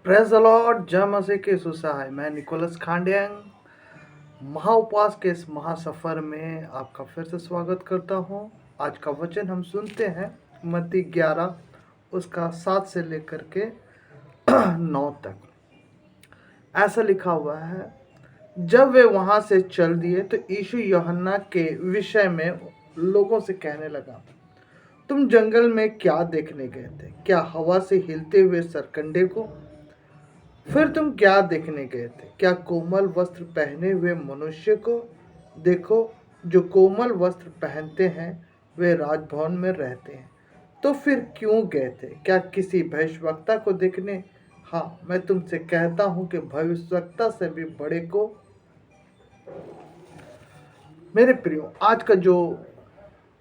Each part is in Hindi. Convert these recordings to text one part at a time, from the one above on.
प्रेज द लॉर्ड, जय मसीह के सुसहाय। मैं निकोलस खांडियांग महाउपवास के इस महासफर में आपका फिर से स्वागत करता हूं। आज का वचन हम सुनते हैं मत्ती 11 उसका 7 से लेकर के 9 तक। ऐसा लिखा हुआ है, जब वे वहां से चल दिए तो यीशु यूहन्ना के विषय में लोगों से कहने लगा, तुम जंगल में क्या देखने गए थे? क्या हवा से हिलते हुए सरकंडे को? फिर तुम क्या देखने गए थे? क्या कोमल वस्त्र पहने हुए मनुष्य को? देखो, जो कोमल वस्त्र पहनते हैं वे राजभवन में रहते हैं। तो फिर क्यों गए थे? क्या किसी भविष्यवक्ता को देखने? हाँ, मैं तुमसे कहता हूं कि भविष्यवक्ता से भी बड़े को। मेरे प्रियो, आज का जो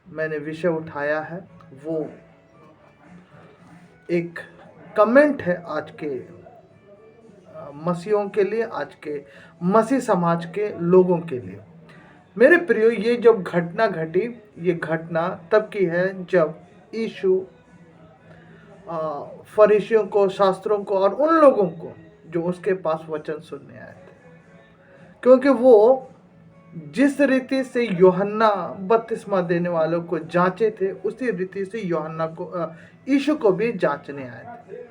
मैंने विषय उठाया है वो एक कमेंट है आज के मसीहों के लिए, आज के मसीह समाज के लोगों के लिए। मेरे प्रियो, ये जब घटना घटी, ये घटना तब की है जब यीशु फरीसियों को, शास्त्रों को और उन लोगों को जो उसके पास वचन सुनने आए थे, क्योंकि वो जिस रीति से यूहन्ना बपतिस्मा देने वालों को जांचे थे, उसी रीति से यूहन्ना को, यीशु को भी जांचने आए थे।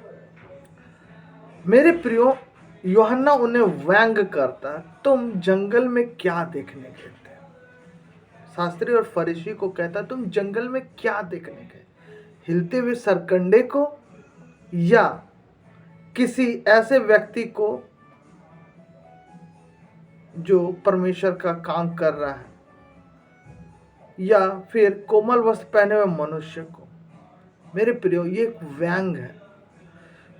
मेरे प्रियो, यूहन्ना उन्हें व्यंग करता, तुम जंगल में क्या देखने गए थे? शास्त्री और फरीसी को कहता, तुम जंगल में क्या देखने गए? हिलते हुए सरकंडे को या किसी ऐसे व्यक्ति को जो परमेश्वर का काम कर रहा है, या फिर कोमल वस्त्र पहने हुए मनुष्य को? मेरे प्रियो, ये एक व्यंग है,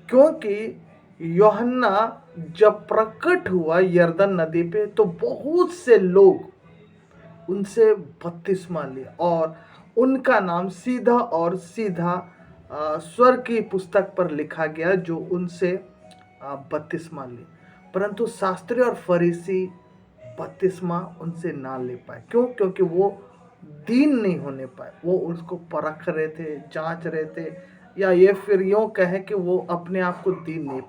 क्योंकि यूहन्ना जब प्रकट हुआ यरदन नदी पे तो बहुत से लोग उनसे बपतिस्मा लिया और उनका नाम सीधा और सीधा स्वर्ग की पुस्तक पर लिखा गया जो उनसे बपतिस्मा ली। परंतु शास्त्री और फरीसी बपतिस्मा उनसे ना ले पाए। क्यों? क्योंकि वो दीन नहीं होने पाए। वो उसको परख रहे थे, जांच रहे थे, या ये फिर यूँ कहें कि वो अपने आप को दीन नहीं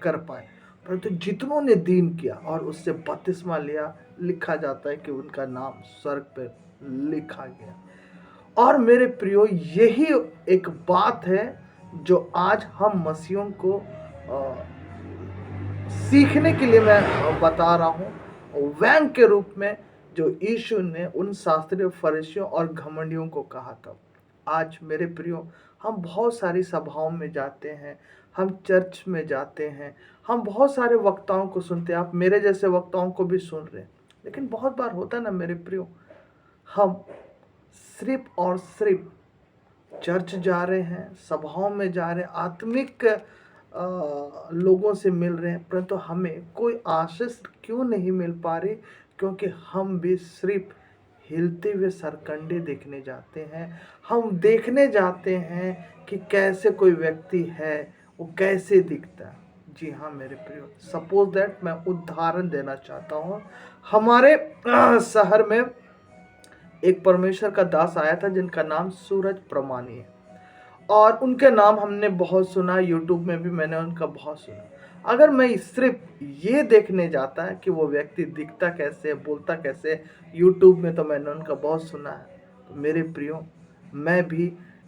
कर पाए। परंतु जितनों ने दीन किया और उससे बपतिस्मा लिया, लिखा जाता है कि उनका नाम स्वर्ग पर लिखा गया। और मेरे प्रियो, यही एक बात है जो आज हम मसीहों को सीखने के लिए मैं बता रहा हूँ, व्यंग के रूप में, जो यीशु ने उन शास्त्रियों, फरीसियों और घमंडियों को कहा था। आज मेरे प्रियो, हम बहुत सारी सभाओं में जाते हैं, हम चर्च में जाते हैं, हम बहुत सारे वक्ताओं को सुनते हैं, आप मेरे जैसे वक्ताओं को भी सुन रहे हैं। लेकिन बहुत बार होता है ना मेरे प्रियो, हम सिर्फ और सिर्फ चर्च जा रहे हैं, सभाओं में जा रहे हैं, आत्मिक लोगों से मिल रहे हैं, परंतु हमें कोई आशीष क्यों नहीं मिल पा रही? क्योंकि हम भी सिर्फ हिलते हुए सरकंडे देखने जाते हैं। हम देखने जाते हैं कि कैसे कोई व्यक्ति है, वो कैसे दिखता है। जी हाँ मेरे प्रियो, सपोज दैट मैं उदाहरण देना चाहता हूँ। हमारे शहर में एक परमेश्वर का दास आया था जिनका नाम सूरज प्रमाणी है, और उनके नाम हमने बहुत सुना, यूट्यूब में भी मैंने उनका बहुत सुना। अगर मैं सिर्फ ये देखने जाता है कि वो व्यक्ति दिखता कैसे, बोलता कैसे, यूट्यूब में तो मैंने उनका बहुत सुना है, तो मेरे प्रियो, मैं भी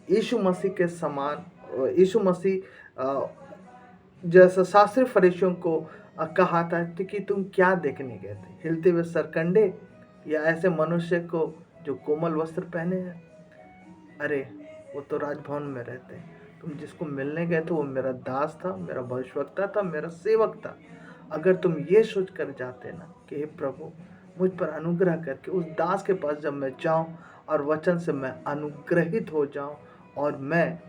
यीशु मसीह के समान, यीशु मसीह जैसा शास्त्री फरीसियों को कहा था कि तुम क्या देखने गए थे? हिलते हुए सरकंडे या ऐसे मनुष्य को जो कोमल वस्त्र पहने हैं? अरे, वो तो राजभवन में रहते हैं। तुम जिसको मिलने गए थे वो मेरा दास था, मेरा भविष्यवक्ता था, मेरा सेवक था। अगर तुम ये सोच कर जाते ना कि हे प्रभु, मुझ पर अनुग्रह करके उस दास के पास जब मैं जाऊं और वचन से मैं अनुग्रहित हो जाऊं और मैं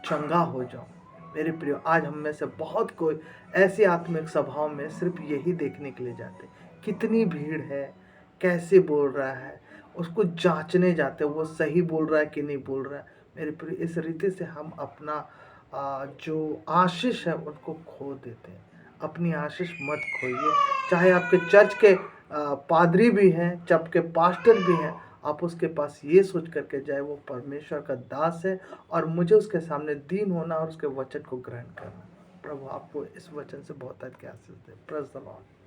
चंगा हो जाऊं। मेरे प्रियो, आज हम में से बहुत कोई ऐसी आत्मिक सभाओं में सिर्फ यही देखने के लिए जाते, कितनी भीड़ है, कैसे बोल रहा है, उसको जांचने जाते हैं वो सही बोल रहा है कि नहीं बोल रहा है। मेरे प्रिय, इस रीति से हम अपना जो आशीष है उनको खो देते हैं। अपनी आशीष मत खोइए। चाहे आपके चर्च के पादरी भी हैं, चर्च के पास्टर भी हैं, आप उसके पास ये सोच करके जाए वो परमेश्वर का दास है और मुझे उसके सामने दीन होना और उसके वचन को ग्रहण करना। प्रभु आपको इस वचन से बहुत अधिक आशीष दे। Praise the Lord.